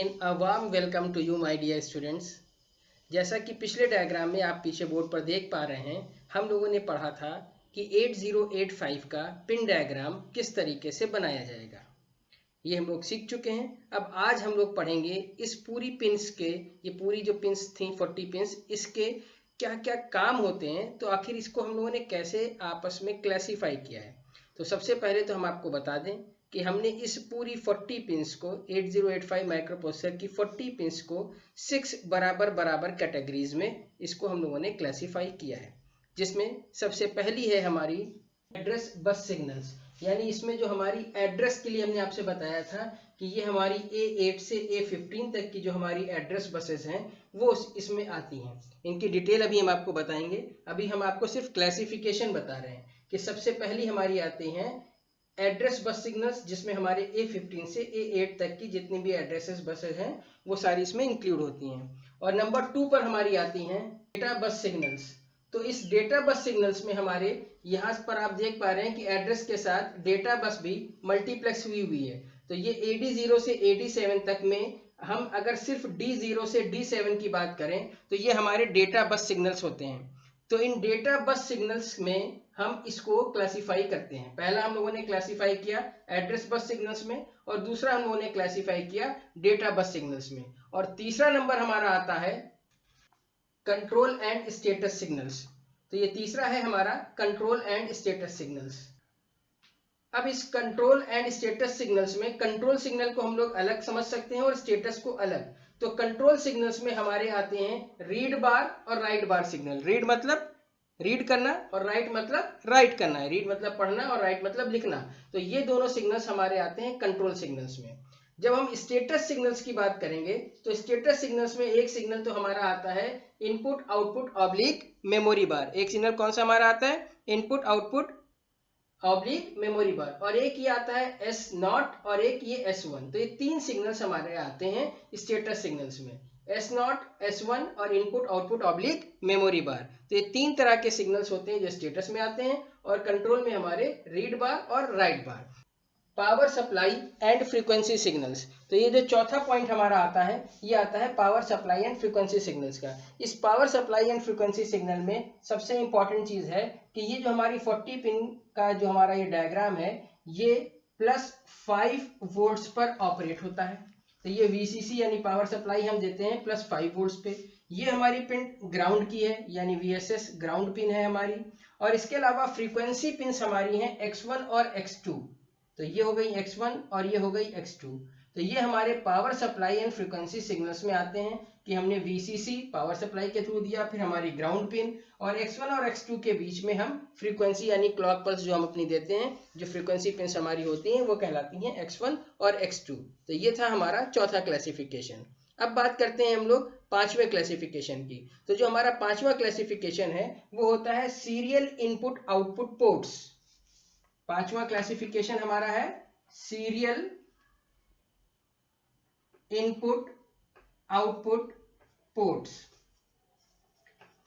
Again a warm welcome to you my dear students. जैसा कि पिछले डायग्राम में आप पीछे बोर्ड पर देख पा रहे हैं, हम लोगों ने पढ़ा था कि 8085 का पिन डायग्राम किस तरीके से बनाया जाएगा। ये हम लोग सीख चुके हैं। अब आज हम लोग पढ़ेंगे इस पूरी पिन्स के, ये पूरी जो पिन्स थी 40 पिन्स, इसके क्या क्या काम होते हैं, तो आखिर इसको हम लोगों ने कैसे आपस में क्लासीफाई किया है। तो सबसे पहले तो हम आपको बता दें कि हमने इस पूरी 40 पिन्स को 8085 माइक्रो प्रोसेसर की 40 पिन्स को 6 बराबर बराबर कैटेगरीज में इसको हम लोगों ने क्लासीफाई किया है, जिसमें सबसे पहली है हमारी एड्रेस बस सिग्नल्स। यानी इसमें जो हमारी एड्रेस के लिए हमने आपसे बताया था कि ये हमारी A8 से A15 तक की जो हमारी एड्रेस बसेस हैं वो इसमें आती हैं। इनकी डिटेल अभी हम आपको बताएंगे। अभी हम आपको सिर्फ क्लासिफिकेशन बता रहे हैं कि सबसे पहली हमारी आती हैं एड्रेस बस सिग्नल्स, जिसमें हमारे A15 से A8 तक की जितनी भी एड्रेसेस बसेस हैं वो सारी इसमें इंक्लूड होती हैं। और नंबर 2 पर हमारी आती हैं डेटा बस सिग्नल्स। तो इस डेटा बस सिग्नल्स में हमारे यहाँ पर आप देख पा रहे हैं कि एड्रेस के साथ डेटा बस भी मल्टीप्लेक्स हुई है। तो ये AD0 से AD7 तक में हम अगर सिर्फ D0 से D7 की बात करें तो ये हमारे डेटा बस सिग्नल्स होते हैं। तो इन डेटा बस सिग्नल्स में हम इसको क्लासिफाई करते हैं। पहला हम लोगों ने क्लासिफाई किया एड्रेस बस सिग्नल्स में, और दूसरा हम लोगों ने क्लासिफाई किया डेटा बस सिग्नल्स में, और तीसरा नंबर हमारा आता है कंट्रोल एंड स्टेटस सिग्नल्स। तो ये तीसरा है हमारा कंट्रोल एंड स्टेटस सिग्नल्स। अब इस कंट्रोल एंड स्टेटस सिग्नल्स में कंट्रोल सिग्नल को हम लोग अलग समझ सकते हैं और स्टेटस को अलग। तो कंट्रोल सिग्नल्स में हमारे आते हैं रीड बार और राइट बार सिग्नल। रीड मतलब रीड करना और राइट मतलब राइट करना है। रीड मतलब पढ़ना और राइट मतलब लिखना। तो ये दोनों सिग्नल्स हमारे आते हैं कंट्रोल सिग्नल्स में। जब हम स्टेटस सिग्नल्स की बात करेंगे तो स्टेटस सिग्नल्स में एक सिग्नल तो हमारा आता है इनपुट आउटपुट ऑब्लिक मेमोरी बार। एक सिग्नल कौन सा हमारा आता है? इनपुट आउटपुट ऑब्लिक मेमोरी बार। और एक ये आता है S0 और एक ये S1। तो ये तीन सिग्नल्स हमारे आते हैं स्टेटस सिग्नल्स में, S0, S1 और इनपुट आउटपुट ऑब्लिक मेमोरी बार। तो ये तीन तरह के सिग्नल्स होते हैं जो स्टेटस में आते हैं, और कंट्रोल में हमारे रीड बार और right bar. Power supply and frequency signals. तो ये जो चौथा पॉइंट हमारा आता है ये आता है power supply and frequency signals का। इस power supply and frequency signal में सबसे इंपॉर्टेंट चीज है कि ये जो हमारी 40 पिन का जो हमारा ये डायग्राम है ये +5 वोल्ट्स पर ऑपरेट होता है। तो ये VCC यानी पावर सप्लाई हम देते हैं +5 वोल्ट्स पे। ये हमारी पिन ग्राउंड की है यानी VSS ग्राउंड पिन है हमारी। और इसके अलावा फ्रीक्वेंसी पिन्स हमारी हैं X1 और X2। तो ये हो गई X1 और ये हो गई X2। तो ये हमारे power supply and frequency signals में आते हैं कि हमने VCC पावर सप्लाई के थ्रू दिया, फिर हमारी ग्राउंड पिन, और X1 और X2 के बीच में हम फ्रीक्वेंसी यानी क्लॉक पल्स जो हम अपनी देते हैं, जो फ्रीक्वेंसी पिन्स हमारी होती हैं वो कहलाती हैं X1 और X2। तो ये था हमारा चौथा क्लासिफिकेशन। अब बात करते हैं हम लोग पांचवें क्लासिफिकेशन की। तो जो हमारा पांचवा क्लासिफिकेशन है वो होता है सीरियल इनपुट आउटपुट पोर्ट्स। पांचवा क्लासिफिकेशन हमारा है सीरियल इनपुट आउटपुट पोर्ट्स।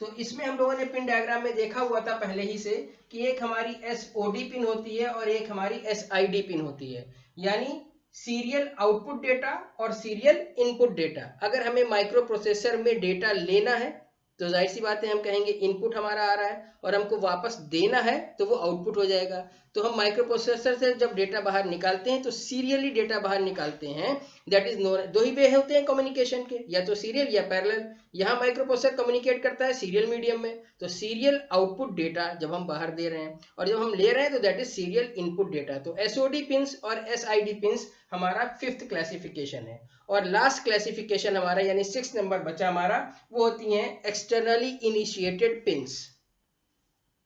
तो इसमें हम लोगों ने पिन डायग्राम में देखा हुआ था पहले ही से कि एक हमारी SOD पिन होती है और एक हमारी SID पिन होती है, यानी सीरियल आउटपुट डेटा और सीरियल इनपुट डेटा। अगर हमें माइक्रो प्रोसेसर में डेटा लेना है तो जाहिर सी बात है हम कहेंगे इनपुट हमारा आ रहा है, और हमको वापस देना है तो वो आउटपुट हो जाएगा। तो हम माइक्रो प्रोसेसर से जब डेटा बाहर निकालते हैं तो सीरियली डेटा बाहर निकालते हैं। दैट इज दो ही वे होते हैं कम्युनिकेशन के, या तो सीरियल या पैरेलल। यहाँ माइक्रो प्रोसेसर कम्युनिकेट करता है सीरियल मीडियम में, तो सीरियल आउटपुट डेटा जब हम बाहर दे रहे हैं, और जब हम ले रहे हैं तो that is serial input data. तो SOD पिन्स और SID पिन्स हमारा 5th क्लासिफिकेशन है। और लास्ट क्लासिफिकेशन हमारा यानी 6 नंबर बचा हमारा, वो होती हैं एक्सटर्नली इनिशिएटेड पिन्स।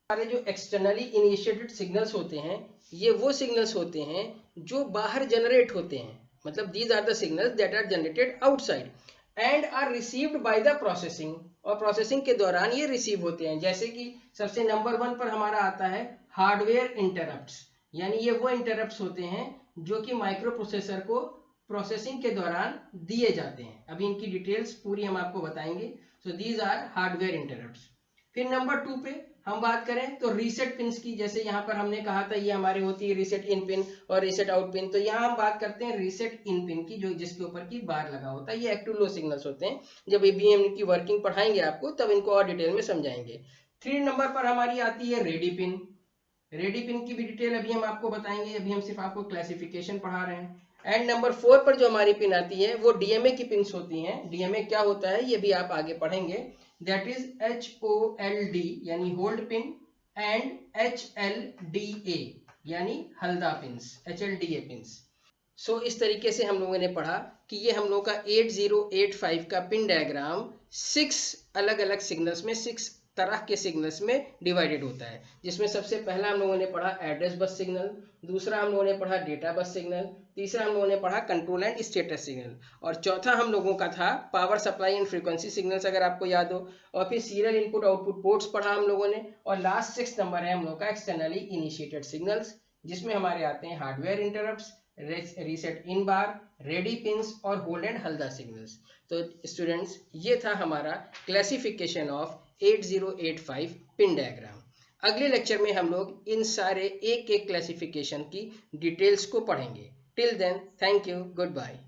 हमारे जो एक्सटर्नली इनिशिएटेड सिग्नल्स होते हैं ये वो सिग्नल्स होते हैं जो बाहर जनरेट होते हैं, मतलब these are the signals that are generated outside and are received by the processing, और प्रोसेसिंग के दौरान ये रिसीव होते हैं। जैसे कि सबसे नंबर 1 पर हमारा आता है हार्डवेयर इंटरप्ट्स, यानी ये वो इंटरप्ट्स होते हैं जो कि माइक्रो प्रोसेसर को प्रोसेसिंग के दौरान दिए जाते हैं। अभी इनकी डिटेल्स पूरी हम आपको बताएंगे। So these are hardware interrupts. फिर नंबर 2 पे हम बात करें तो रीसेट पिंस की, जैसे यहाँ पर हमने कहा था ये हमारे होती है रीसेट इन पिन और रीसेट आउट पिन, तो यहाँ हम बात करते हैं रीसेट इन पिन की, जो जिसके ऊपर की बार लगा होता है। ये एक्टिव लो सिग्नल्स होते हैं। जब ईबीएम की वर्किंग पढ़ाएंगे आपको तब इनको और डिटेल में समझाएंगे। 3 नंबर पर हमारी आती है रेडी पिन। रेडी पिन की भी डिटेल अभी हम आपको बताएंगे, अभी हम सिर्फ आपको क्लासिफिकेशन पढ़ा रहे हैं। एंड नंबर 4 पर जो हमारी पिन आती है वो डीएमए की पिन्स होती हैं। डीएमए क्या होता है ये भी आप आगे पढ़ेंगे। दैट इज HOLD यानी होल्ड पिन एंड HLDA यानी हल्दा पिन्स, HLDA पिन्स। सो इस तरीके से हम लोगों ने पढ़ा कि ये हम लोग का 8085 का पिन डायग्राम 6 अलग अलग सिग्नल्स में, 6 तरह के सिग्नल्स में डिवाइडेड होता है। जिसमें सबसे पहला हम लोगों ने पढ़ा एड्रेस बस सिग्नल, दूसरा हम लोगों ने पढ़ा डेटा बस सिग्नल, तीसरा हम लोगों ने पढ़ा कंट्रोल एंड स्टेटस सिग्नल, और चौथा हम लोगों का था power supply and frequency signals, अगर आपको याद हो। और फिर सीरियल इनपुट आउटपुट पोर्ट्स पढ़ा हम लोगों ने। और लास्ट 6 नंबर है हम लोग का एक्सटर्नली इनिशिएटेड सिग्नल्स, जिसमें हमारे आते हैं हार्डवेयर इंटरप्ट्स, रीसेट इन बार, रेडी पिंस और होल्ड एंड हल्दा सिग्नल्स। तो स्टूडेंट्स ये था हमारा क्लासिफिकेशन ऑफ 8085 पिन डायग्राम। अगले लेक्चर में हम लोग इन सारे एक एक क्लासिफिकेशन की डिटेल्स को पढ़ेंगे। Till then thank you, good bye.